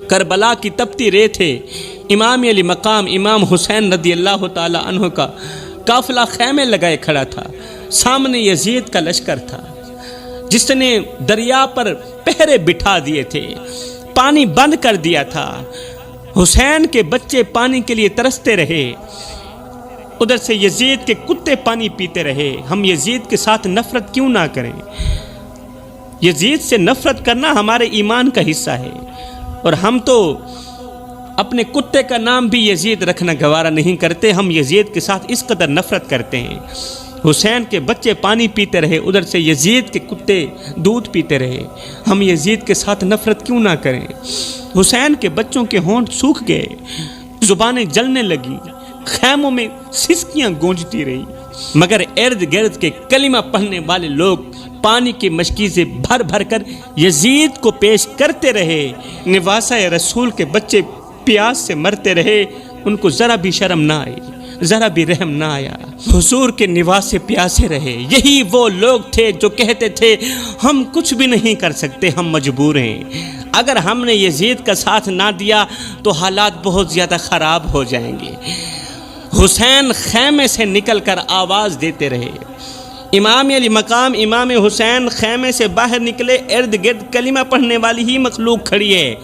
کربلا کی تپتی ریت ہے، امام علی مقام امام حسین رضی اللہ تعالی عنہ کا قافلہ خیمے لگائے کھڑا تھا، سامنے یزید کا لشکر تھا جس نے دریا پر پہرے بٹھا دیے تھے، پانی بند کر دیا تھا، حسین کے بچے پانی کے لیے ترستے رہے، ادھر سے یزید کے کتے پانی پیتے رہے۔ ہم یزید کے ساتھ نفرت کیوں نہ کریں؟ یزید سے نفرت کرنا ہمارے ایمان کا حصہ ہے، اور ہم تو اپنے کتے کا نام بھی یزید رکھنا گوارا نہیں کرتے، ہم یزید کے ساتھ اس قدر نفرت کرتے ہیں۔ حسین کے بچے پانی پیتے رہے، ادھر سے یزید کے کتے دودھ پیتے رہے، ہم یزید کے ساتھ نفرت کیوں نہ کریں؟ حسین کے بچوں کے ہونٹ سوکھ گئے، زبانیں جلنے لگیں، خیموں میں سسکیاں گونجتی رہی، مگر ارد گرد کے کلمہ پڑھنے والے لوگ پانی کی مشکی سے بھر بھر کر یزید کو پیش کرتے رہے۔ نواسہ رسول کے بچے پیاس سے مرتے رہے، ان کو ذرا بھی شرم نہ آئی، ذرا بھی رحم نہ آیا، حضور کے نواسے پیاسے رہے۔ یہی وہ لوگ تھے جو کہتے تھے ہم کچھ بھی نہیں کر سکتے، ہم مجبور ہیں، اگر ہم نے یزید کا ساتھ نہ دیا تو حالات بہت زیادہ خراب ہو جائیں گے۔ حسین خیمے سے نکل کر آواز دیتے رہے، امام علی مقام امام حسین خیمے سے باہر نکلے، ارد گرد کلمہ پڑھنے والی ہی مخلوق کھڑی ہے۔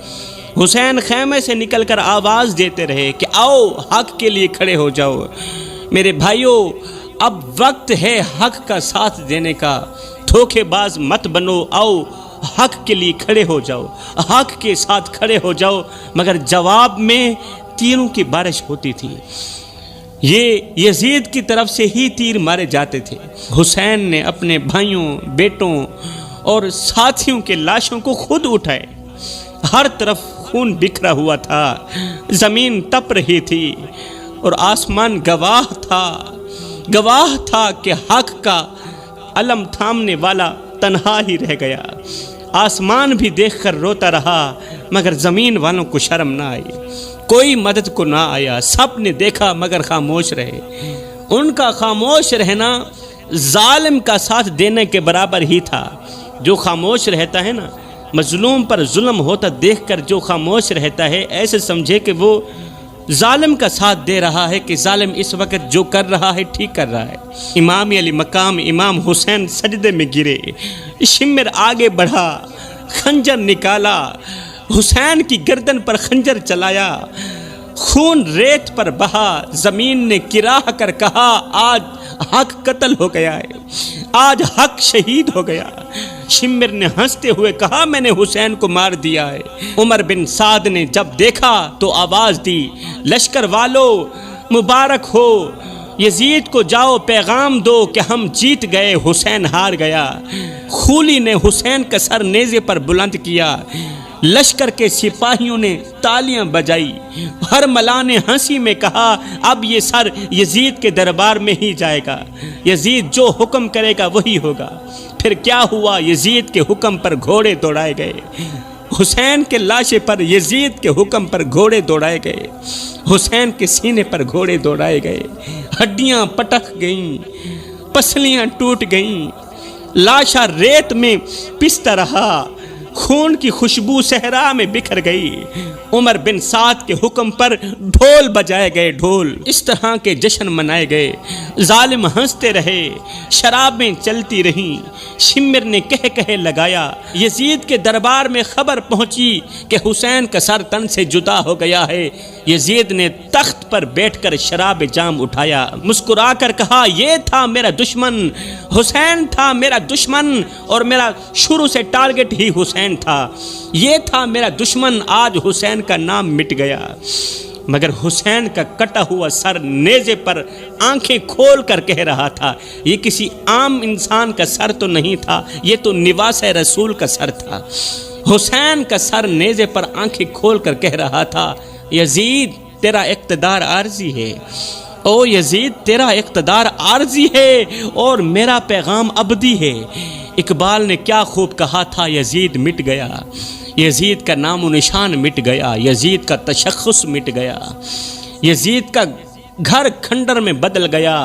حسین خیمے سے نکل کر آواز دیتے رہے کہ آؤ حق کے لیے کھڑے ہو جاؤ، میرے بھائیوں اب وقت ہے حق کا ساتھ دینے کا، دھوکے باز مت بنو، آؤ حق کے لیے کھڑے ہو جاؤ، حق کے ساتھ کھڑے ہو جاؤ۔ مگر جواب میں تیروں کی بارش ہوتی تھی، یہ یزید کی طرف سے ہی تیر مارے جاتے تھے۔ حسین نے اپنے بھائیوں، بیٹوں اور ساتھیوں کے لاشوں کو خود اٹھائے، ہر طرف خون بکھرا ہوا تھا، زمین تپ رہی تھی اور آسمان گواہ تھا کہ حق کا علم تھامنے والا تنہا ہی رہ گیا۔ آسمان بھی دیکھ کر روتا رہا، مگر زمین والوں کو شرم نہ آئی، کوئی مدد کو نہ آیا، سب نے دیکھا مگر خاموش رہے۔ ان کا خاموش رہنا ظالم کا ساتھ دینے کے برابر ہی تھا۔ جو خاموش رہتا ہے نا، مظلوم پر ظلم ہوتا دیکھ کر جو خاموش رہتا ہے، ایسے سمجھے کہ وہ ظالم کا ساتھ دے رہا ہے کہ ظالم اس وقت جو کر رہا ہے ٹھیک کر رہا ہے۔ امام علی مقام امام حسین سجدے میں گرے، شمر آگے بڑھا، خنجر نکالا، حسین کی گردن پر خنجر چلایا، خون ریت پر بہا، زمین نے کراہ کر کہا آج حق قتل ہو گیا ہے، آج حق شہید ہو گیا۔ شمر نے ہنستے ہوئے کہا میں نے حسین کو مار دیا ہے۔ عمر بن سعد نے جب دیکھا تو آواز دی لشکر والو مبارک ہو، یزید کو جاؤ پیغام دو کہ ہم جیت گئے، حسین ہار گیا۔ خولی نے حسین کا سر نیزے پر بلند کیا، لشکر کے سپاہیوں نے تالیاں بجائی، ہر ملا نے ہنسی میں کہا اب یہ سر یزید کے دربار میں ہی جائے گا، یزید جو حکم کرے گا وہی ہوگا۔ پھر کیا ہوا؟ یزید کے حکم پر گھوڑے دوڑائے گئے، حسین کے لاشے پر یزید کے حکم پر گھوڑے دوڑائے گئے، حسین کے سینے پر گھوڑے دوڑائے گئے، ہڈیاں پٹک گئیں، پسلیاں ٹوٹ گئیں، لاشا ریت میں پستا رہا، خون کی خوشبو صحرا میں بکھر گئی۔ عمر بن سعد کے حکم پر ڈھول بجائے گئے، ڈھول اس طرح کے جشن منائے گئے، ظالم ہنستے رہے، شرابیں چلتی رہیں، شمر نے کہہ لگایا۔ یزید کے دربار میں خبر پہنچی کہ حسین کا سر تن سے جدا ہو گیا ہے۔ یزید نے تخت پر بیٹھ کر شراب جام اٹھایا، مسکرا کر کہا یہ تھا میرا دشمن، حسین تھا میرا دشمن، اور میرا شروع سے ٹارگٹ ہی حسین تھا، یہ تھا میرا دشمن، آج حسین کا نام مٹ گیا۔ مگر حسین کا کٹا ہوا سر نیزے پر آنکھیں کھول کر کہہ رہا تھا یہ کسی عام انسان کا سر تو نہیں تھا، یہ تو نواسہ رسول کا سر تھا۔ حسین کا سر نیزے پر آنکھیں کھول کر کہہ رہا تھا یزید تیرا اقتدار عارضی ہے، او یزید تیرا اقتدار عارضی ہے اور میرا پیغام ابدی ہے۔ اقبال نے کیا خوب کہا تھا، یزید مٹ گیا، یزید کا نام و نشان مٹ گیا، یزید کا تشخص مٹ گیا، یزید کا گھر کھنڈر میں بدل گیا۔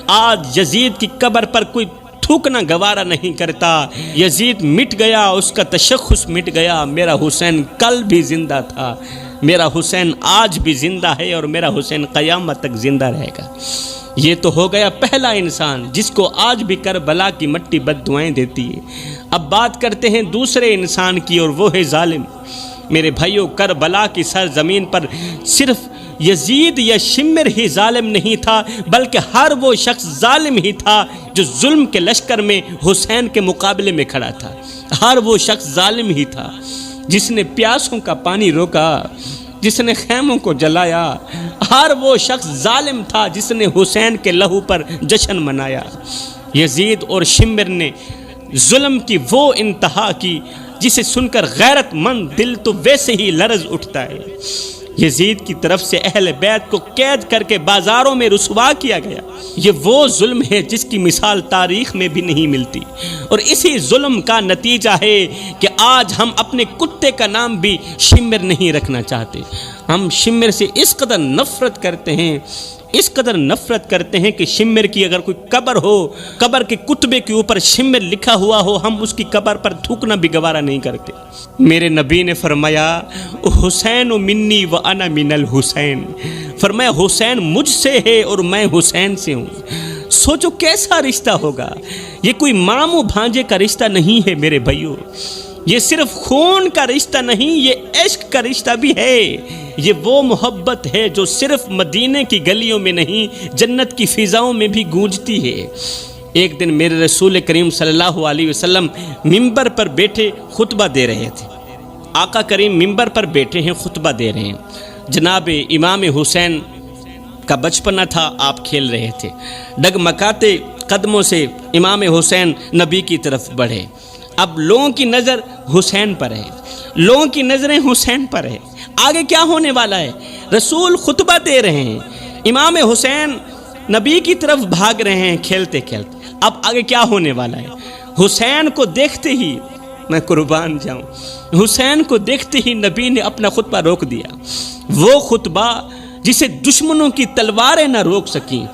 آج یزید کی قبر پر کوئی تھوکنا گوارا نہیں کرتا۔ یزید مٹ گیا، اس کا تشخص مٹ گیا، میرا حسین کل بھی زندہ تھا، میرا حسین آج بھی زندہ ہے، اور میرا حسین قیامت تک زندہ رہے گا۔ یہ تو ہو گیا پہلا انسان جس کو آج بھی کربلا کی مٹی بد دعائیں دیتی ہے۔ اب بات کرتے ہیں دوسرے انسان کی، اور وہ ہے ظالم۔ میرے بھائیوں، کربلا کی سرزمین پر صرف یزید یا شمر ہی ظالم نہیں تھا، بلکہ ہر وہ شخص ظالم ہی تھا جو ظلم کے لشکر میں حسین کے مقابلے میں کھڑا تھا۔ ہر وہ شخص ظالم ہی تھا جس نے پیاسوں کا پانی روکا، جس نے خیموں کو جلایا۔ ہر وہ شخص ظالم تھا جس نے حسین کے لہو پر جشن منایا۔ یزید اور شمر نے ظلم کی وہ انتہا کی جسے سن کر غیرت مند دل تو ویسے ہی لرز اٹھتا ہے۔ یزید کی طرف سے اہل بیت کو قید کر کے بازاروں میں رسوا کیا گیا۔ یہ وہ ظلم ہے جس کی مثال تاریخ میں بھی نہیں ملتی، اور اسی ظلم کا نتیجہ ہے کہ آج ہم اپنے کتے کا نام بھی شمر نہیں رکھنا چاہتے۔ ہم شمر سے اس قدر نفرت کرتے ہیں، اس قدر نفرت کرتے ہیں کہ شمر کی اگر کوئی قبر ہو، قبر کے کتبے کے اوپر شمر لکھا ہوا ہو، ہم اس کی قبر پر تھوکنا بھی گوارا نہیں کرتے۔ میرے نبی نے فرمایا حسین منی و انا من الحسین، فرمایا حسین مجھ سے ہے اور میں حسین سے ہوں۔ سوچو کیسا رشتہ ہوگا، یہ کوئی ماموں بھانجے کا رشتہ نہیں ہے میرے بھائیوں، یہ صرف خون کا رشتہ نہیں، یہ عشق کا رشتہ بھی ہے۔ یہ وہ محبت ہے جو صرف مدینے کی گلیوں میں نہیں، جنت کی فضاؤں میں بھی گونجتی ہے۔ ایک دن میرے رسول کریم صلی اللہ علیہ وسلم منبر پر بیٹھے خطبہ دے رہے تھے۔ آقا کریم منبر پر بیٹھے ہیں، خطبہ دے رہے ہیں۔ جناب امام حسین کا بچپنا تھا، آپ کھیل رہے تھے۔ ڈگمگاتے قدموں سے امام حسین نبی کی طرف بڑھے۔ اب لوگوں کی نظر حسین پر ہے، لوگوں کی نظریں حسین پر ہے۔ آگے کیا ہونے والا ہے؟ رسول خطبہ دے رہے ہیں، امام حسین نبی کی طرف بھاگ رہے ہیں کھیلتے کھیلتے۔ اب آگے کیا ہونے والا ہے؟ حسین کو دیکھتے ہی، میں قربان جاؤں، حسین کو دیکھتے ہی نبی نے اپنا خطبہ روک دیا۔ وہ خطبہ جسے دشمنوں کی تلواریں نہ روک سکیں،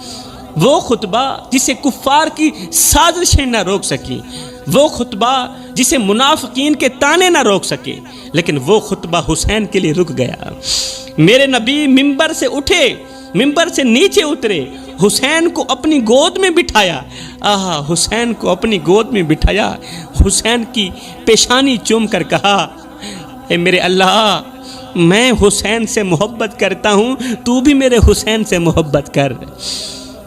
وہ خطبہ جسے کفار کی سازشیں نہ روک سکیں، وہ خطبہ جسے منافقین کے تانے نہ روک سکے، لیکن وہ خطبہ حسین کے لیے رک گیا۔ میرے نبی منبر سے اٹھے، منبر سے نیچے اترے، حسین کو اپنی گود میں بٹھایا۔ حسین کو اپنی گود میں بٹھایا، حسین کی پیشانی چوم کر کہا، اے میرے اللہ، میں حسین سے محبت کرتا ہوں، تو بھی میرے حسین سے محبت کر۔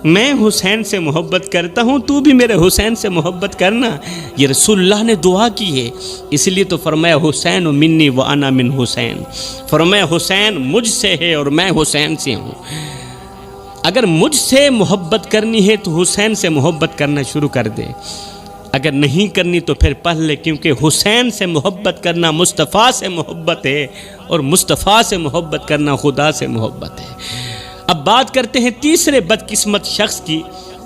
میں حسین سے محبت کرتا ہوں، تو بھی میرے حسین سے محبت کرنا۔ یہ رسول اللہ نے دعا کی ہے، اس لیے تو فرمایا حسین منی و انا من حسین، فرمایا حسین مجھ سے ہے اور میں حسین سے ہوں۔ اگر مجھ سے محبت کرنی ہے تو حسین سے محبت کرنا شروع کر دے، اگر نہیں کرنی تو پھر پڑھ لے، کیونکہ حسین سے محبت کرنا مصطفیٰ سے محبت ہے، اور مصطفیٰ سے محبت کرنا خدا سے محبت ہے۔ اب بات کرتے ہیں تیسرے بدقسمت شخص کی،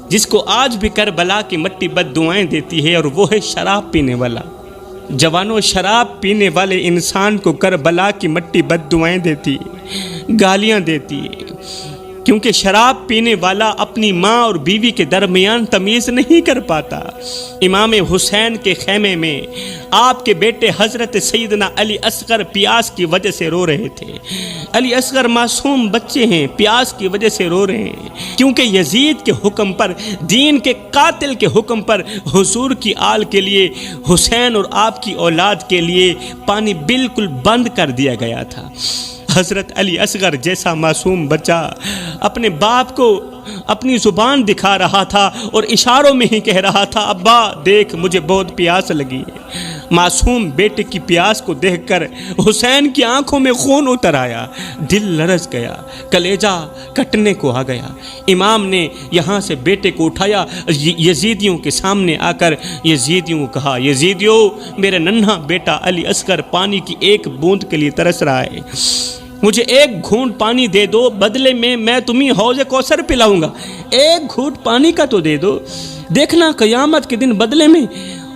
جس کو آج بھی کربلا کی مٹی بد دعائیں دیتی ہے، اور وہ ہے شراب پینے والا۔ جوانوں، شراب پینے والے انسان کو کربلا کی مٹی بد دعائیں دیتی ہے، گالیاں دیتی ہے، کیونکہ شراب پینے والا اپنی ماں اور بیوی کے درمیان تمیز نہیں کر پاتا۔ امام حسین کے خیمے میں آپ کے بیٹے حضرت سیدنا علی اصغر پیاس کی وجہ سے رو رہے تھے۔ علی اصغر معصوم بچے ہیں، پیاس کی وجہ سے رو رہے ہیں، کیونکہ یزید کے حکم پر، دین کے قاتل کے حکم پر، حضور کی آل کے لیے، حسین اور آپ کی اولاد کے لیے پانی بالکل بند کر دیا گیا تھا۔ حضرت علی اصغر جیسا معصوم بچہ اپنے باپ کو اپنی زبان دکھا رہا تھا اور اشاروں میں ہی کہہ رہا تھا، ابا دیکھ مجھے بہت پیاس لگی ہے۔ معصوم بیٹے کی پیاس کو دیکھ کر حسین کی آنکھوں میں خون اتر آیا، دل لرز گیا، کلیجہ کٹنے کو آ گیا۔ امام نے یہاں سے بیٹے کو اٹھایا، یزیدیوں کے سامنے آ کر یزیدیوں کو کہا، یزیدیوں میرے ننھا بیٹا علی اصغر پانی کی ایک بوند کے لیے ترس رہا ہے، مجھے ایک گھونٹ پانی دے دو، بدلے میں تمہیں حوض کوثر پلاؤں گا، ایک گھونٹ پانی کا تو دے دو، دیکھنا قیامت کے دن بدلے میں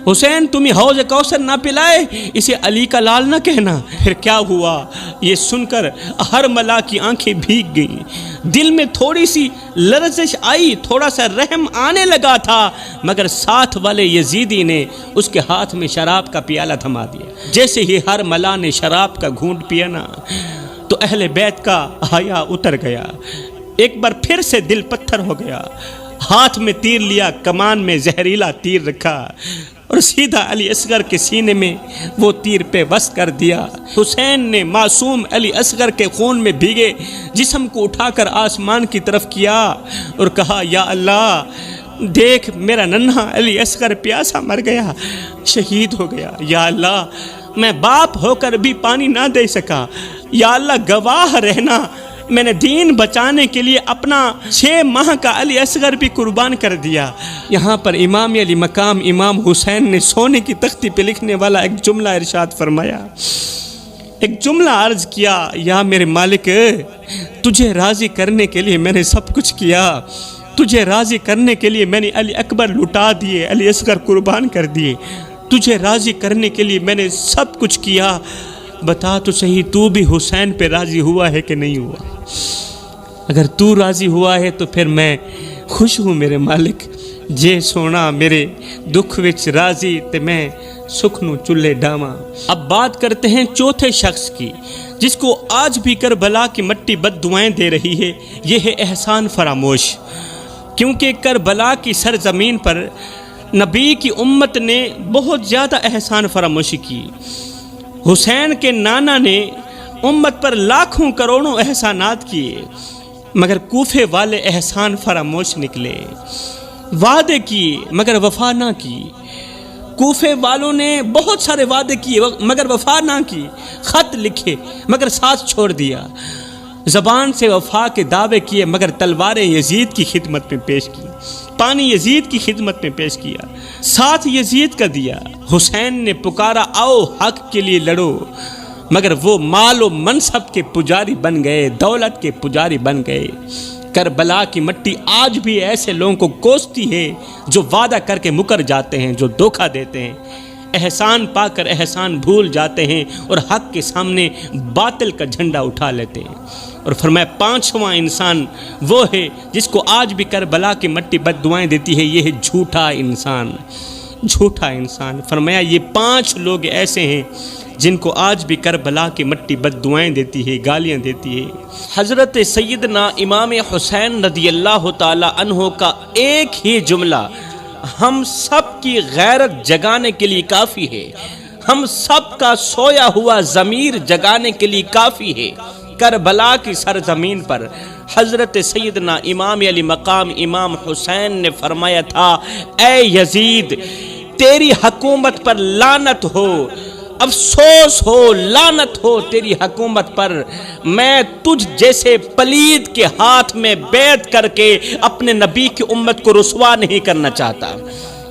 حسین تمہیں حوض کوثر نہ پلائے اسے علی کا لال نہ کہنا۔ پھر کیا ہوا؟ یہ سن کر ہر ملا کی آنکھیں بھیگ گئیں، دل میں تھوڑی سی لرزش آئی، تھوڑا سا رحم آنے لگا تھا، مگر ساتھ والے یزیدی نے اس کے ہاتھ میں شراب کا پیالہ تھما دیا۔ جیسے ہی ہر ملا نے شراب کا گھونٹ پیا نا تو اہل بیت کا حیا اتر گیا، ایک بار پھر سے دل پتھر ہو گیا۔ ہاتھ میں تیر لیا، کمان میں زہریلا تیر رکھا اور سیدھا علی اصغر کے سینے میں وہ تیر پہ بس کر دیا۔ حسین نے معصوم علی اصغر کے خون میں بھیگے جسم کو اٹھا کر آسمان کی طرف کیا اور کہا، یا اللہ دیکھ میرا ننھا علی اصغر پیاسا مر گیا، شہید ہو گیا۔ یا اللہ میں باپ ہو کر بھی پانی نہ دے سکا، یا اللہ گواہ رہنا میں نے دین بچانے کے لیے اپنا 6 ماہ کا علی اصغر بھی قربان کر دیا۔ یہاں پر امام علی مقام امام حسین نے سونے کی تختی پہ لکھنے والا ایک جملہ ارشاد فرمایا، ایک جملہ عرض کیا، یا میرے مالک تجھے راضی کرنے کے لیے میں نے سب کچھ کیا، تجھے راضی کرنے کے لیے میں نے علی اکبر لٹا دیے، علی اصغر قربان کر دیے، تجھے راضی کرنے کے لیے میں نے سب کچھ کیا، بتا تو صحیح تو بھی حسین پہ راضی ہوا ہے کہ نہیں ہوا؟ اگر تو راضی ہوا ہے تو پھر میں خوش ہوں میرے مالک، جے سونا میرے دکھ وچ راضی تے میں سکھ نو چلے ڈاواں۔ اب بات کرتے ہیں چوتھے شخص کی جس کو آج بھی کربلا کی مٹی بد دعائیں دے رہی ہے، یہ ہے احسان فراموش۔ کیونکہ کربلا کی سرزمین پر نبی کی امت نے بہت زیادہ احسان فراموشی کی۔ حسین کے نانا نے امت پر لاکھوں کروڑوں احسانات کیے، مگر کوفے والے احسان فراموش نکلے۔ وعدے کیے مگر وفا نہ کی، کوفے والوں نے بہت سارے وعدے کیے مگر وفا نہ کی، خط لکھے مگر ساتھ چھوڑ دیا، زبان سے وفا کے دعوے کیے مگر تلواریں یزید کی خدمت میں پیش کی، پانی یزید کی خدمت میں پیش کیا، ساتھ یزید کا دیا۔ حسین نے پکارا آؤ حق کے لیے لڑو، مگر وہ مال و منصب کے پجاری بن گئے، دولت کے پجاری بن گئے۔ کربلا کی مٹی آج بھی ایسے لوگوں کو کوستی ہے جو وعدہ کر کے مکر جاتے ہیں، جو دھوکہ دیتے ہیں، احسان پا کر احسان بھول جاتے ہیں اور حق کے سامنے باطل کا جھنڈا اٹھا لیتے ہیں۔ اور فرمایا پانچواں انسان وہ ہے جس کو آج بھی کربلا کی مٹی بد دعائیں دیتی ہے، یہ ہے جھوٹا انسان، جھوٹا انسان۔ فرمایا یہ 5 لوگ ایسے ہیں جن کو آج بھی کربلا کی مٹی بد دعائیں دیتی ہے، گالیاں دیتی ہے۔ حضرت سیدنا امام حسین رضی اللہ تعالی عنہ کا ایک ہی جملہ ہم سب کی غیرت جگانے کے لیے کافی ہے، ہم سب کا سویا ہوا ضمیر جگانے کے لیے کافی ہے۔ کربلا کی سرزمین پر حضرت سیدنا امام علی مقام امام حسین نے فرمایا تھا، اے یزید تیری حکومت پر لعنت ہو، افسوس ہو، لعنت ہو تیری حکومت پر، میں تجھ جیسے پلید کے ہاتھ میں بیعت کر کے اپنے نبی کی امت کو رسوا نہیں کرنا چاہتا۔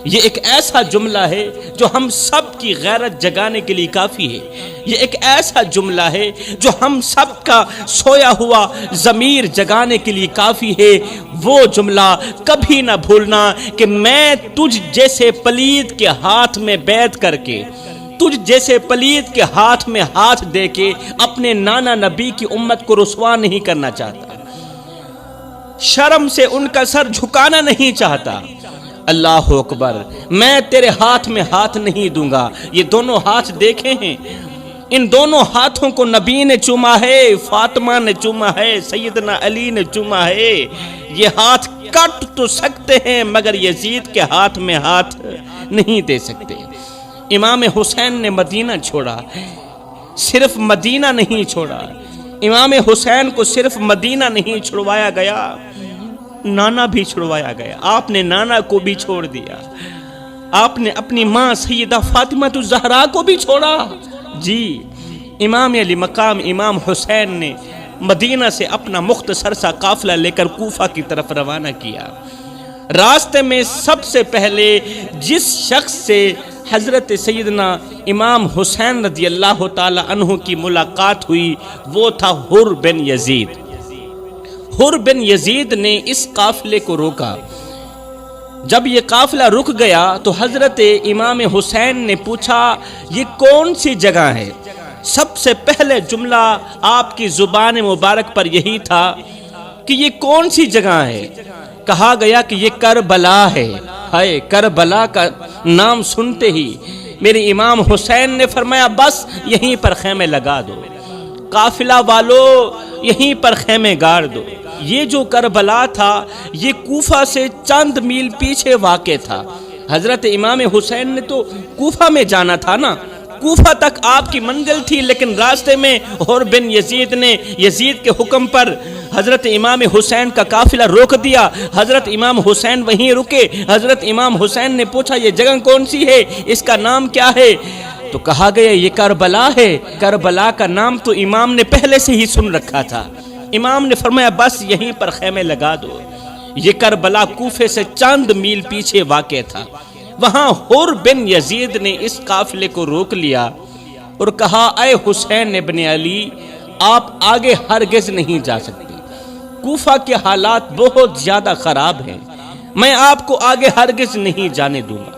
یہ ایک ایسا جملہ ہے جو ہم سب کی غیرت جگانے کے لیے کافی ہے، یہ ایک ایسا جملہ ہے جو ہم سب کا سویا ہوا ضمیر جگانے کے لیے کافی ہے۔ وہ جملہ کبھی نہ بھولنا کہ میں تجھ جیسے پلید کے ہاتھ میں بیعت کر کے، تجھ جیسے پلید کے ہاتھ میں ہاتھ دے کے اپنے نانا نبی کی امت کو رسوا نہیں کرنا چاہتا، شرم سے ان کا سر جھکانا نہیں چاہتا۔ اللہ اکبر، میں تیرے ہاتھ میں ہاتھ نہیں دوں گا۔ یہ دونوں ہاتھ دیکھے ہیں، ان دونوں ہاتھوں کو نبی نے چوما ہے، فاطمہ نے چوما ہے، سیدنا علی نے چوما ہے۔ یہ ہاتھ کٹ تو سکتے ہیں مگر یزید کے ہاتھ میں ہاتھ نہیں دے سکتے۔ امام حسین نے مدینہ چھوڑا، صرف مدینہ نہیں چھوڑا، امام حسین کو صرف مدینہ نہیں چھڑوایا گیا، نانا بھی چھڑوایا گیا۔ آپ نے نانا کو بھی چھوڑ دیا، آپ نے اپنی ماں سیدہ فاطمہ الزہرا کو بھی چھوڑا۔ جی، امام علی مقام امام حسین نے مدینہ سے اپنا مختصر سا قافلہ لے کر کوفہ کی طرف روانہ کیا۔ راستے میں سب سے پہلے جس شخص سے حضرت سیدنا امام حسین رضی اللہ تعالی عنہ کی ملاقات ہوئی وہ تھا حر بن یزید۔ حر بن یزید نے اس قافلے کو روکا، جب یہ قافلہ رک گیا تو حضرت امام حسین نے پوچھا یہ کون سی جگہ ہے؟ سب سے پہلے جملہ آپ کی زبان مبارک پر یہی تھا کہ یہ کون سی جگہ ہے؟ کہا گیا کہ یہ کربلا ہے۔ ہائے، کربلا کا نام سنتے ہی میرے امام حسین نے فرمایا بس یہیں پر خیمے لگا دو، قافلہ والو یہیں پر خیمے گاڑ دو۔ یہ جو کربلا تھا یہ کوفہ سے چند میل پیچھے واقع تھا۔ حضرت امام حسین نے تو کوفہ میں جانا تھا نا، کوفہ تک آپ کی منزل تھی، لیکن راستے میں حر بن یزید نے یزید کے حکم پر حضرت امام حسین کا قافلہ روک دیا۔ حضرت امام حسین وہیں رکے۔ حضرت امام حسین نے پوچھا یہ جگہ کون سی ہے، اس کا نام کیا ہے؟ تو کہا گیا یہ کربلا ہے۔ کربلا کا نام تو امام نے پہلے سے ہی سن رکھا تھا۔ امام نے فرمایا بس یہیں پر خیمے لگا دو۔ یہ کربلا کوفے سے چند میل پیچھے واقع تھا۔ وہاں حر بن یزید نے اس قافلے کو روک لیا اور کہا اے حسین ابن علی، آپ آگے ہرگز نہیں جا سکتے، کوفہ کے حالات بہت زیادہ خراب ہیں، میں آپ کو آگے ہرگز نہیں جانے دوں گا،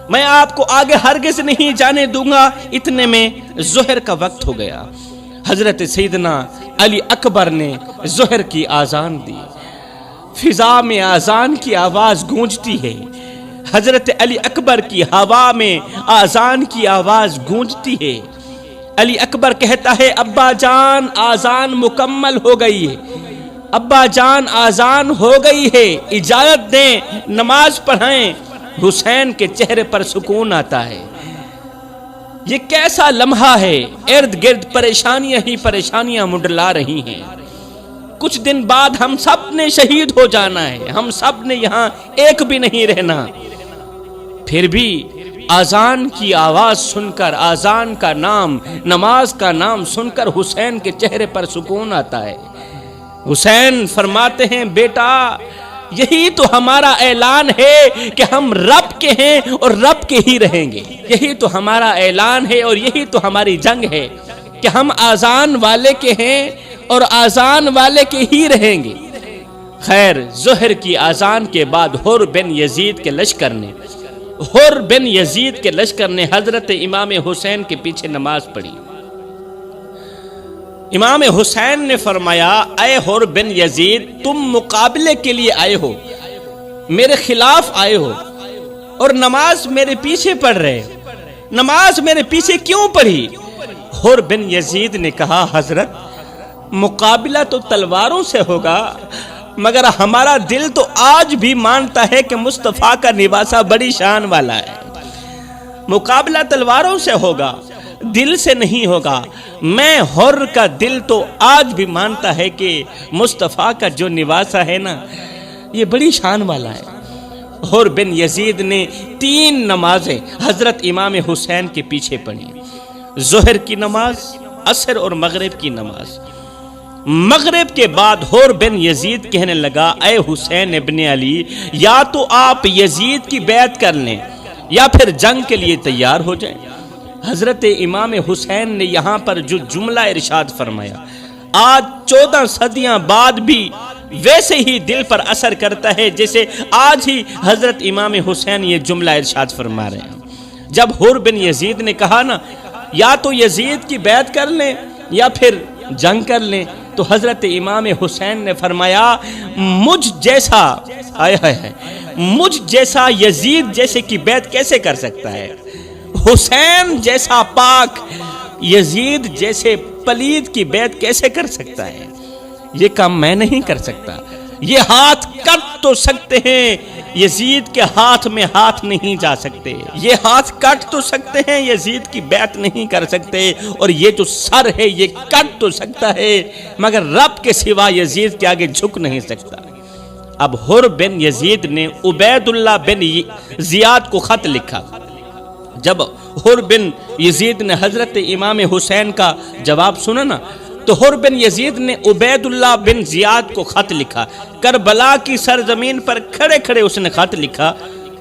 میں آپ کو آگے ہرگز نہیں جانے دوں گا۔ اتنے میں ظہر کا وقت ہو گیا۔ حضرت سیدنا علی اکبر نے ظہر کی آذان دی۔ فضا میں آذان کی آواز گونجتی ہے، حضرت علی اکبر کی ہوا میں آذان کی آواز گونجتی ہے۔ علی اکبر کہتا ہے ابا جان آذان مکمل ہو گئی ہے، ابا جان آذان ہو گئی ہے، اجازت دیں نماز پڑھائیں۔ حسین کے چہرے پر سکون آتا ہے۔ یہ کیسا لمحہ ہے، ارد گرد پریشانیاں ہی پریشانیاں منڈلا رہی ہیں۔ کچھ دن بعد ہم سب نے شہید ہو جانا ہے، ہم سب نے یہاں ایک بھی نہیں رہنا۔ پھر بھی آذان کی آواز سن کر، آذان کا نام، نماز کا نام سن کر حسین کے چہرے پر سکون آتا ہے۔ حسین فرماتے ہیں بیٹا یہی تو ہمارا اعلان ہے کہ ہم رب کے ہیں اور رب کے ہی رہیں گے، یہی تو ہمارا اعلان ہے اور یہی تو ہماری جنگ ہے کہ ہم آذان والے کے ہیں اور آذان والے کے ہی رہیں گے۔ خیر، ظہر کی آذان کے بعد حر بن یزید کے لشکر نے حضرت امام حسین کے پیچھے نماز پڑھی۔ امام حسین نے فرمایا اے حر بن یزید، تم مقابلے کے لیے آئے ہو، میرے خلاف آئے ہو اور نماز میرے پیچھے پڑھ رہے، نماز میرے پیچھے کیوں پڑھی؟ حر بن یزید نے کہا حضرت مقابلہ تو تلواروں سے ہوگا، مگر ہمارا دل تو آج بھی مانتا ہے کہ مصطفیٰ کا نواسہ بڑی شان والا ہے۔ مقابلہ تلواروں سے ہوگا، دل سے نہیں ہوگا۔ میں حر کا دل تو آج بھی مانتا ہے کہ مصطفیٰ کا جو نواسہ ہے نا یہ بڑی شان والا ہے۔ حر بن یزید نے 3 نمازیں حضرت امام حسین کے پیچھے پڑھی، ظہر کی نماز، عصر اور مغرب کی نماز۔ مغرب کے بعد حر بن یزید کہنے لگا اے حسین ابن علی، یا تو آپ یزید کی بیعت کر لیں یا پھر جنگ کے لیے تیار ہو جائیں۔ حضرت امام حسین نے یہاں پر جو جملہ ارشاد فرمایا آج 14 صدیاں بعد بھی ویسے ہی دل پر اثر کرتا ہے جیسے آج ہی حضرت امام حسین یہ جملہ ارشاد فرما رہے ہیں۔ جب حر بن یزید نے کہا نا یا تو یزید کی بیعت کر لیں یا پھر جنگ کر لیں، تو حضرت امام حسین نے فرمایا مجھ جیسا یزید جیسے کی بیعت کیسے کر سکتا ہے؟ حسین جیسا پاک یزید جیسے پلید کی بیعت کیسے کر سکتا ہے؟ یہ کام میں نہیں کر سکتا۔ یہ ہاتھ کٹ تو سکتے ہیں، یزید کے ہاتھ میں ہاتھ نہیں جا سکتے۔ یہ ہاتھ کٹ تو سکتے ہیں، یزید کی بیعت نہیں کر سکتے، اور یہ جو سر ہے یہ کٹ تو سکتا ہے مگر رب کے سوا یزید کے آگے جھک نہیں سکتا۔ اب حر بن یزید نے عبید اللہ بن زیاد کو خط لکھا۔ جب حر بن یزید نے حضرت امام حسین کا جواب سنا نا تو حر بن یزید نے عبید اللہ بن زیاد کو خط لکھا۔ کربلا کی سرزمین پر کھڑے کھڑے اس نے خط لکھا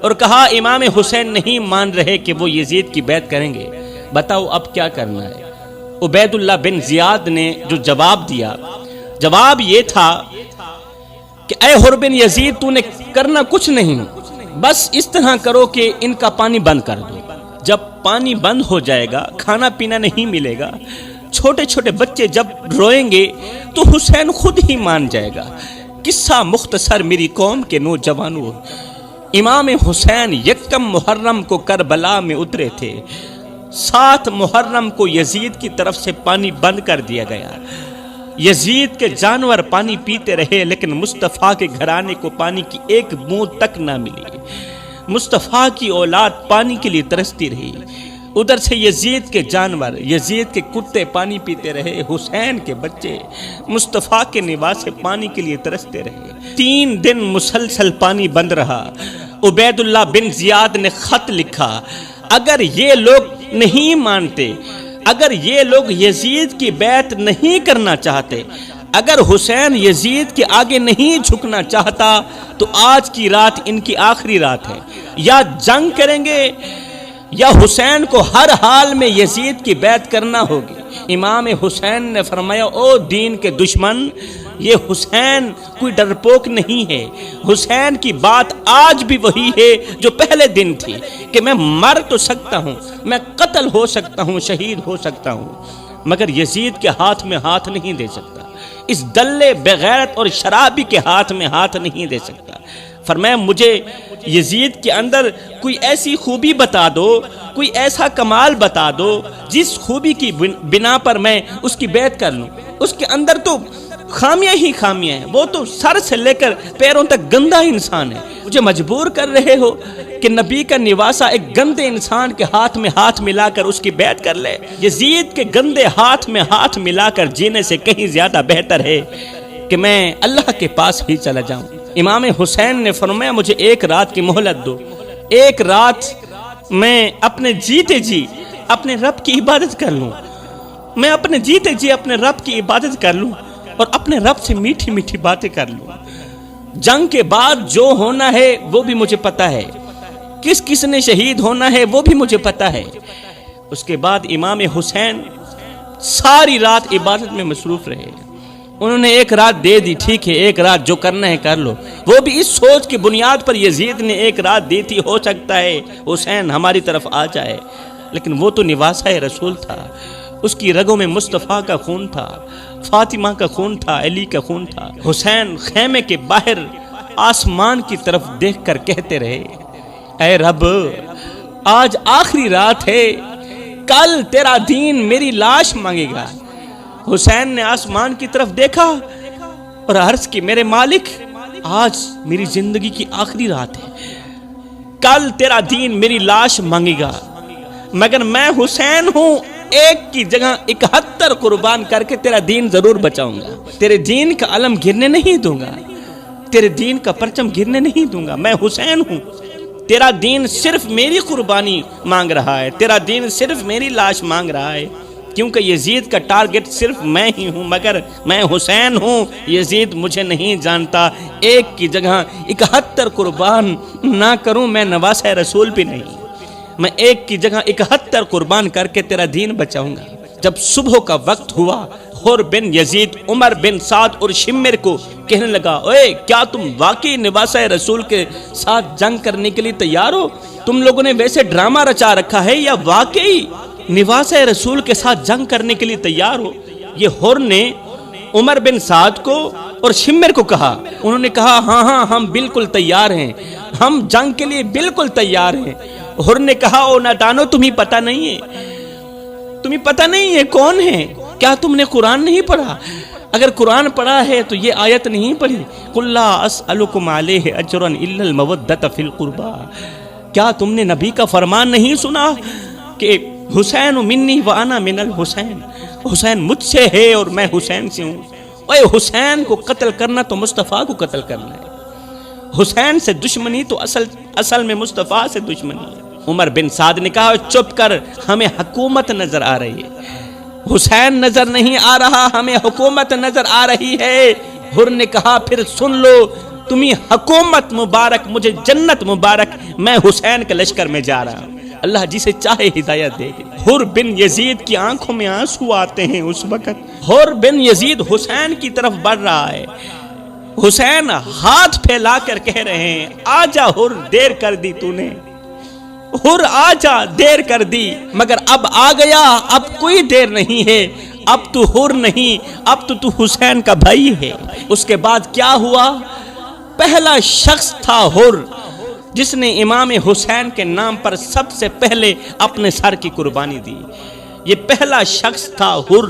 اور کہا امام حسین نہیں مان رہے کہ وہ یزید کی بیعت کریں گے، بتاؤ اب کیا کرنا ہے؟ عبید اللہ بن زیاد نے جو جواب دیا، جواب یہ تھا کہ اے حر بن یزید تو نے کرنا کچھ نہیں، بس اس طرح کرو کہ ان کا پانی بند کر دو۔ جب پانی بند ہو جائے گا، کھانا پینا نہیں ملے گا، چھوٹے چھوٹے بچے جب روئیں گے تو حسین خود ہی مان جائے گا۔ قصہ مختصر میری قوم کے نوجوانوں، امام حسین یکم محرم کو کربلا میں اترے تھے، 7 محرم کو یزید کی طرف سے پانی بند کر دیا گیا۔ یزید کے جانور پانی پیتے رہے لیکن مصطفیٰ کے گھرانے کو پانی کی ایک بوند تک نہ ملی۔ مصطفیٰ کی اولاد پانی کے لیے ترستی رہی۔ ادھر سے یزید کے جانور، یزید کے کتے پانی پیتے رہے، حسین کے بچے مصطفیٰ کے نواس سے پانی کے لیے ترستے رہے۔ 3 دن مسلسل پانی بند رہا۔ عبید اللہ بن زیاد نے خط لکھا، اگر یہ لوگ نہیں مانتے، اگر یہ لوگ یزید کی بیعت نہیں کرنا چاہتے، اگر حسین یزید کے آگے نہیں جھکنا چاہتا تو آج کی رات ان کی آخری رات ہے، یا جنگ کریں گے یا حسین کو ہر حال میں یزید کی بیعت کرنا ہوگی۔ امام حسین نے فرمایا، او دین کے دشمن، یہ حسین کوئی ڈرپوک نہیں ہے، حسین کی بات آج بھی وہی ہے جو پہلے دن تھی کہ میں مر تو سکتا ہوں، میں قتل ہو سکتا ہوں، شہید ہو سکتا ہوں، مگر یزید کے ہاتھ میں ہاتھ نہیں دے سکتا، اس دلے بغیرت اور شرابی کے ہاتھ میں ہاتھ نہیں دے سکتا۔ فرمایا مجھے یزید کے اندر کوئی ایسی خوبی بتا دو، کوئی ایسا کمال بتا دو جس خوبی کی بنا پر میں اس کی بیعت کر لوں۔ اس کے اندر تو خامیاں ہی خامیاں ہیں، وہ تو سر سے لے کر پیروں تک گندا انسان ہے، مجھے مجبور کر رہے ہو کہ نبی کا نواسہ ایک گندے انسان کے ہاتھ میں ہاتھ ملا کر اس کی بیعت کر لے۔ یزید کے گندے ہاتھ میں ہاتھ ملا کر جینے سے کہیں زیادہ بہتر ہے کہ میں اللہ کے پاس ہی چلا جاؤں۔ امام حسین نے فرمایا مجھے 1 رات کی مہلت دو، 1 رات میں اپنے جیتے جی اپنے رب کی عبادت کر لوں، میں اپنے جیتے جی اپنے رب کی عبادت کر لوں اور اپنے رب سے میٹھی میٹھی باتیں کر لوں۔ جنگ کے بعد جو ہونا ہے وہ بھی مجھے پتا ہے، کس کس نے شہید ہونا ہے وہ بھی مجھے پتا ہے۔ اس کے بعد امام حسین ساری رات عبادت میں مصروف رہے۔ انہوں نے 1 رات دے دی، ٹھیک ہے 1 رات جو کرنا ہے کر لو، وہ بھی اس سوچ کی بنیاد پر یزید نے 1 رات دی تھی، ہو سکتا ہے حسین ہماری طرف آ جائے، لیکن وہ تو نواسہ رسول تھا، اس کی رگوں میں مصطفیٰ کا خون تھا، فاطمہ کا خون تھا، علی کا خون تھا۔ حسین خیمے کے باہر آسمان کی طرف دیکھ کر کہتے رہے، اے رب آج آخری رات ہے، کل تیرا دین میری لاش مانگے گا۔ حسین نے آسمان کی طرف دیکھا اور عرض کی، میرے مالک آج میری زندگی کی آخری رات ہے، کل تیرا دین میری لاش مانگے گا، مگر میں حسین ہوں، 1 کی جگہ 71 قربان کر کے تیرا دین ضرور بچاؤں گا، تیرے دین کا علم گرنے نہیں دوں گا، تیرے دین کا پرچم گرنے نہیں دوں گا، میں حسین ہوں، تیرا دین صرف میری قربانی مانگ رہا ہے، تیرا دین صرف میری لاش مانگ رہا ہے، کیونکہ یزید کا ٹارگٹ صرف میں ہی ہوں، مگر میں حسین ہوں، یزید مجھے نہیں جانتا، 1 کی جگہ 71 قربان نہ کروں میں نواسہ رسول بھی نہیں، میں 1 کی جگہ 71 قربان کر کے تیرا دین بچاؤں گا۔ جب صبح کا وقت ہوا، حر بن یزید عمر بن سعد اور شمر کو کہنے لگا، اوے کیا تم واقعی نواسہ رسول کے ساتھ جنگ کرنے کے لیے تیار ہو؟ تم لوگوں نے ویسے ڈرامہ رچا رکھا ہے یا واقعی نواسہ رسول کے ساتھ جنگ کرنے کے لیے تیار ہو؟ یہ حر نے عمر بن سعد کو اور شمر کو کہا، انہوں نے کہا ہاں ہاں ہم بالکل تیار ہیں، ہم جنگ کے لیے بالکل تیار ہیں۔ حر نے کہا، او نادانو تمہیں پتہ نہیں ہے، تمہیں پتہ نہیں ہے کون ہے؟ کیا تم نے قرآن نہیں پڑھا؟ اگر قرآن پڑھا ہے تو یہ آیت نہیں پڑھی، قُلْ لَا أَسْأَلُكُمْ عَلَيْهِ أَجْرًا إِلَّا الْمَوَدَّةَ فِي الْقُرْبَى۔ کیا تم نے نبی کا فرمان نہیں سنا کہ حسین منی وَأَنَا مِنَ الْحُسَيْن، حسین مجھ سے ہے اور میں حسین سے ہوں۔ اے حسین کو قتل کرنا تو مصطفیٰ کو قتل کرنا ہے، حسین سے دشمنی تو اصل میں مصطفیٰ سے دشمنی ہے۔ عمر بن سعد نے کہا، چپ کر، ہمیں حکومت نظر آ رہی ہے، حسین نظر نہیں آ رہا، ہمیں حکومت نظر آ رہی ہے۔ حر نے کہا، پھر سن لو، تمہیں حکومت مبارک، مجھے جنت مبارک، میں حسین کے لشکر میں جا رہا ہوں، اللہ جسے چاہے ہدایت دے دے۔ حر بن یزید کی آنکھوں میں آنسو آتے ہیں اس وقت۔ حر بن یزید حسین کی طرف بڑھ رہا ہے، حسین ہاتھ پھیلا کر کہہ رہے ہیں آجا حر دیر کر دی تو نے، حر آجا دیر کر دی، مگر اب آ گیا، اب کوئی دیر نہیں ہے، اب تو حر نہیں، اب تو حسین کا بھائی ہے۔ اس کے بعد کیا ہوا؟ پہلا شخص تھا حر جس نے امام حسین کے نام پر سب سے پہلے اپنے سر کی قربانی دی۔ یہ پہلا شخص تھا حر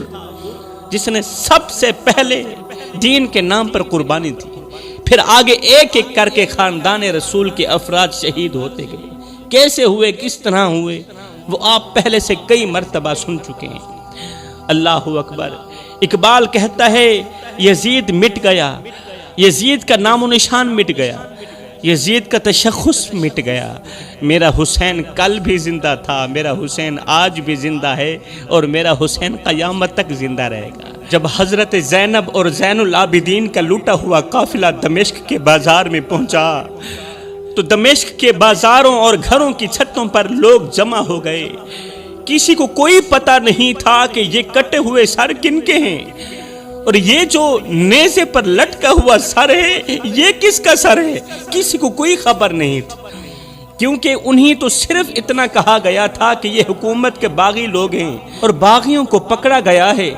جس نے سب سے پہلے دین کے نام پر قربانی دی۔ پھر آگے ایک ایک کر کے خاندان رسول کے افراد شہید ہوتے گئے۔ کیسے ہوئے، کس طرح ہوئے، وہ آپ پہلے سے کئی مرتبہ سن چکے ہیں۔ اللہ اکبر۔ اقبال کہتا ہے یزید مٹ گیا، یزید کا نام و نشان مٹ گیا، یزید کا تشخص مٹ گیا، میرا حسین کل بھی زندہ تھا، میرا حسین آج بھی زندہ ہے، اور میرا حسین قیامت تک زندہ رہے گا۔ جب حضرت زینب اور زین العابدین کا لوٹا ہوا قافلہ دمشق کے بازار میں پہنچا تو دمشق کے بازاروں اور گھروں کی چھتوں پر لوگ جمع ہو گئے۔ کسی کو کوئی پتہ نہیں تھا کہ یہ کٹے ہوئے سر کن کے ہیں، اور یہ جو نیزے پر لٹکا ہوا سر ہے یہ کس کا سر ہے، کسی کو کوئی خبر نہیں تھی، کیونکہ انہیں تو صرف اتنا کہا گیا تھا کہ یہ حکومت کے باغی لوگ ہیں اور باغیوں کو پکڑا گیا ہے،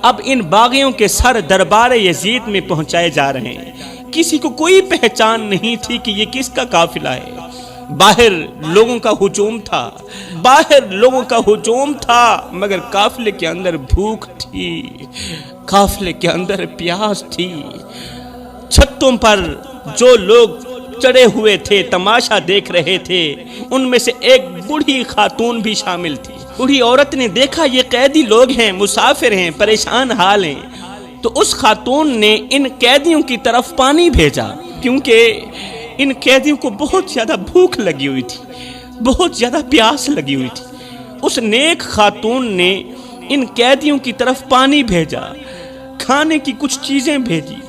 اب ان باغیوں کے سر دربار یزید میں پہنچائے جا رہے ہیں۔ کسی کو کوئی پہچان نہیں تھی کہ یہ کس کا قافلہ ہے۔ باہر لوگوں کا ہجوم تھا، باہر لوگوں کا ہجوم تھا، مگر قافلے کے اندر بھوک تھی، قافلے کے اندر پیاس تھی۔ چھتوں پر جو لوگ چڑھے ہوئے تھے تماشا دیکھ رہے تھے، ان میں سے ایک بوڑھی خاتون بھی شامل تھی۔ بوڑھی عورت نے دیکھا یہ قیدی لوگ ہیں، مسافر ہیں، پریشان حال ہیں، تو اس خاتون نے ان قیدیوں کی طرف پانی بھیجا، کیونکہ ان قیدیوں کو بہت زیادہ بھوک لگی ہوئی تھی، بہت زیادہ پیاس لگی ہوئی تھی۔ اس نیک خاتون نے ان قیدیوں کی طرف پانی بھیجا، کھانے کی کچھ چیزیں بھیجی،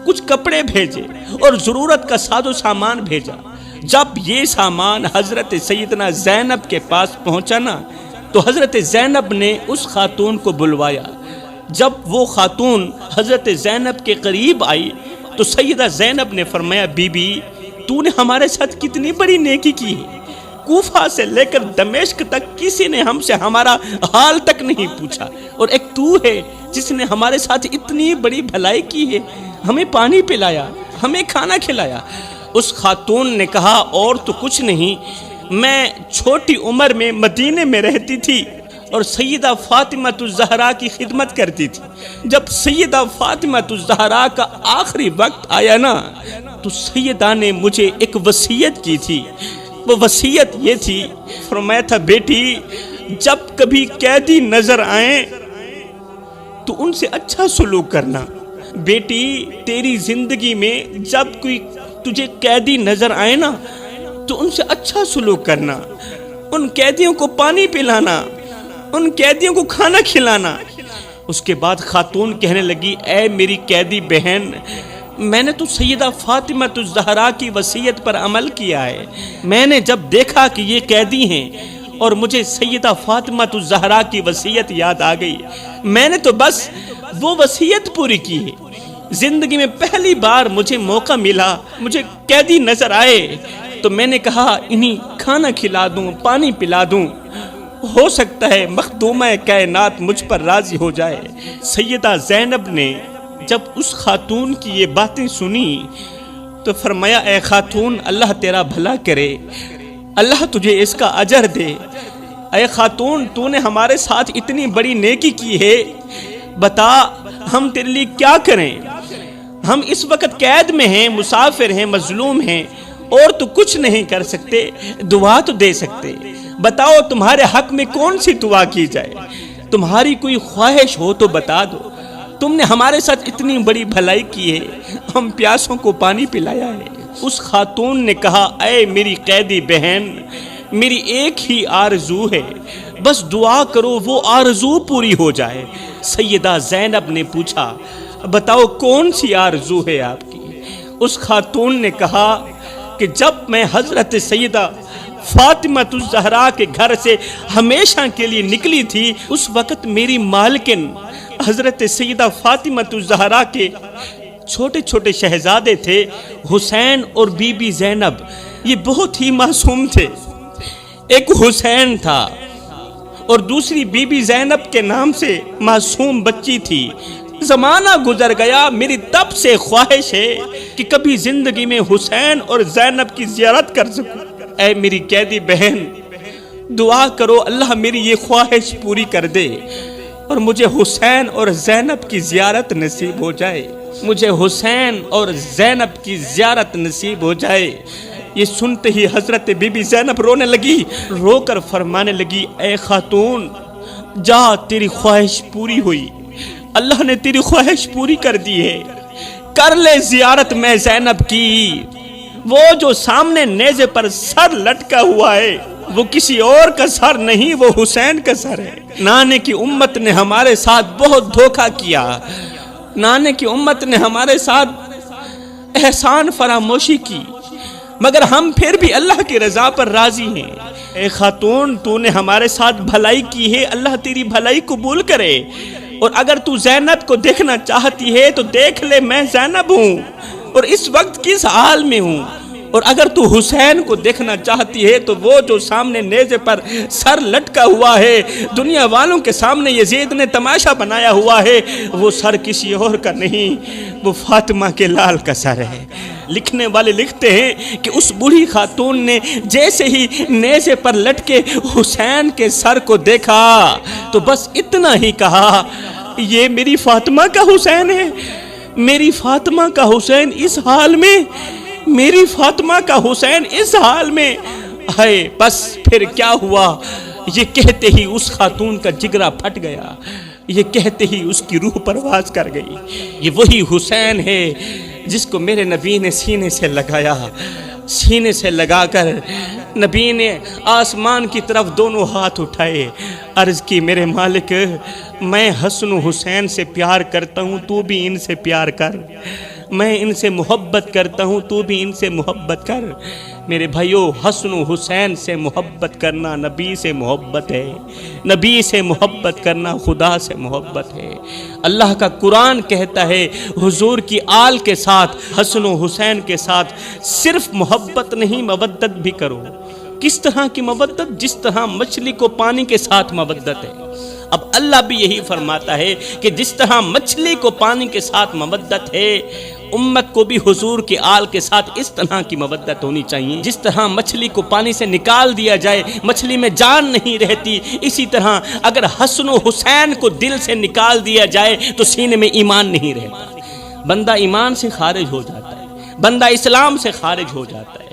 کچھ کپڑے بھیجے اور ضرورت کا ساز و سامان بھیجا۔ جب یہ سامان حضرت سیدنا زینب کے پاس پہنچا نا تو حضرت زینب نے اس خاتون کو بلوایا۔ جب وہ خاتون حضرت زینب کے قریب آئی تو سیدہ زینب نے فرمایا بی بی تو نے ہمارے ساتھ کتنی بڑی نیکی کی ہے، کوفہ سے لے کر دمشق تک کسی نے ہم سے ہمارا حال تک نہیں پوچھا، اور ایک تو ہے جس نے ہمارے ساتھ اتنی بڑی بھلائی کی ہے، ہمیں پانی پلایا، ہمیں کھانا کھلایا۔ اس خاتون نے کہا اور تو کچھ نہیں، میں چھوٹی عمر میں مدینے میں رہتی تھی اور سیدہ فاطمہ الزہرا کی خدمت کرتی تھی۔ جب سیدہ فاطمہ الزہرا کا آخری وقت آیا نا تو سیدہ نے مجھے ایک وصیت کی تھی۔ وہ وصیت یہ تھی، فرمایا تھا بیٹی جب کبھی قیدی نظر آئیں تو ان سے اچھا سلوک کرنا، بیٹی تیری زندگی میں جب کوئی تجھے قیدی نظر آئے نا تو ان سے اچھا سلوک کرنا، ان قیدیوں کو پانی پلانا، ان قیدیوں کو کھانا کھلانا۔ اس کے بعد خاتون کہنے لگی اے میری قیدی بہن، میں نے تو سیدہ فاطمہ الزہرا کی وصیت پر عمل کیا ہے، میں نے جب دیکھا کہ یہ قیدی ہیں اور مجھے سیدہ فاطمہ الزہرا کی وصیت یاد آ گئی، میں نے تو بس وہ وصیت پوری کی ہے۔ زندگی میں پہلی بار مجھے موقع ملا، مجھے قیدی نظر آئے تو میں نے کہا انہیں کھانا کھلا دوں، پانی پلا دوں، ہو سکتا ہے مخدومہ کائنات مجھ پر راضی ہو جائے۔ سیدہ زینب نے جب اس خاتون کی یہ باتیں سنی تو فرمایا اے خاتون اللہ تیرا بھلا کرے، اللہ تجھے اس کا اجر دے۔ اے خاتون تو نے ہمارے ساتھ اتنی بڑی نیکی کی ہے، بتا ہم تیرے لیے کیا کریں؟ ہم اس وقت قید میں ہیں، مسافر ہیں، مظلوم ہیں، اور تو کچھ نہیں کر سکتے، دعا تو دے سکتے، بتاؤ تمہارے حق میں کون سی دعا کی جائے، تمہاری کوئی خواہش ہو تو بتا دو، تم نے ہمارے ساتھ اتنی بڑی بھلائی کی ہے، ہم پیاسوں کو پانی پلایا ہے۔ اس خاتون نے کہا اے میری قیدی بہن، میری ایک ہی آرزو ہے، بس دعا کرو وہ آرزو پوری ہو جائے۔ سیدہ زینب نے پوچھا بتاؤ کون سی آرزو ہے آپ کی؟ اس خاتون نے کہا کہ جب میں حضرت سیدہ فاطمہ الزہرا کے گھر سے ہمیشہ کے لیے نکلی تھی، اس وقت میری مالکن حضرت سیدہ فاطمہ الزہرا کے چھوٹے چھوٹے شہزادے تھے، حسین اور بی بی زینب، یہ بہت ہی معصوم تھے۔ ایک حسین تھا اور دوسری بی بی زینب کے نام سے معصوم بچی تھی۔ زمانہ گزر گیا، میری تب سے خواہش ہے کہ کبھی زندگی میں حسین اور زینب کی زیارت کر سکوں۔ اے میری قیدی بہن، دعا کرو اللہ میری یہ خواہش پوری کر دے اور مجھے حسین اور زینب کی زیارت نصیب ہو جائے، مجھے حسین اور زینب کی زیارت نصیب ہو جائے۔ یہ سنتے ہی حضرت بی بی زینب رونے لگی، رو کر فرمانے لگی، اے خاتون جا، تیری خواہش پوری ہوئی، اللہ نے تیری خواہش پوری کر دی ہے، کر لے زیارت میں زینب کی۔ وہ جو سامنے نیزے پر سر لٹکا ہوا ہے وہ کسی اور کا سر نہیں، وہ حسین کا سر ہے۔ نانے کی امت نے ہمارے ساتھ بہت دھوکہ کیا، نانے کی امت نے ہمارے ساتھ احسان فراموشی کی، مگر ہم پھر بھی اللہ کی رضا پر راضی ہیں۔ اے خاتون، تو نے ہمارے ساتھ بھلائی کی ہے، اللہ تیری بھلائی قبول کرے، اور اگر تو زینب کو دیکھنا چاہتی ہے تو دیکھ لے، میں زینب ہوں اور اس وقت کس حال میں ہوں، اور اگر تو حسین کو دیکھنا چاہتی ہے تو وہ جو سامنے نیزے پر سر لٹکا ہوا ہے، دنیا والوں کے سامنے یزید نے تماشا بنایا ہوا ہے، وہ سر کسی اور کا نہیں، وہ فاطمہ کے لال کا سر ہے۔ لکھنے والے لکھتے ہیں کہ اس بوڑھی خاتون نے جیسے ہی نیزے پر لٹکے حسین کے سر کو دیکھا تو بس اتنا ہی کہا، یہ میری فاطمہ کا حسین ہے، میری فاطمہ کا حسین اس حال میں، میری فاطمہ کا حسین اس حال میں ہے۔ بس پھر کیا ہوا، یہ کہتے ہی اس خاتون کا جگرہ پھٹ گیا، یہ کہتے ہی اس کی روح پرواز کر گئی۔ یہ وہی حسین ہے جس کو میرے نبی نے سینے سے لگایا، سینے سے لگا کر نبی نے آسمان کی طرف دونوں ہاتھ اٹھائے، عرض کی، میرے مالک، میں حسن و حسین سے پیار کرتا ہوں، تو بھی ان سے پیار کر، میں ان سے محبت کرتا ہوں، تو بھی ان سے محبت کر۔ میرے بھائیو، حسن و حسین سے محبت کرنا نبی سے محبت ہے، نبی سے محبت کرنا خدا سے محبت ہے۔ اللہ کا قرآن کہتا ہے حضور کی آل کے ساتھ، حسن و حسین کے ساتھ صرف محبت نہیں، مودت بھی کرو۔ کس طرح کی مودت؟ جس طرح مچھلی کو پانی کے ساتھ مودت ہے۔ اب اللہ بھی یہی فرماتا ہے کہ جس طرح مچھلی کو پانی کے ساتھ مودت ہے، امت کو بھی حضور کے آل کے ساتھ اس طرح کی مودت ہونی چاہیے۔ جس طرح مچھلی کو پانی سے نکال دیا جائے مچھلی میں جان نہیں رہتی، اسی طرح اگر حسن و حسین کو دل سے نکال دیا جائے تو سینے میں ایمان نہیں رہتا، بندہ ایمان سے خارج ہو جاتا ہے، بندہ اسلام سے خارج ہو جاتا ہے۔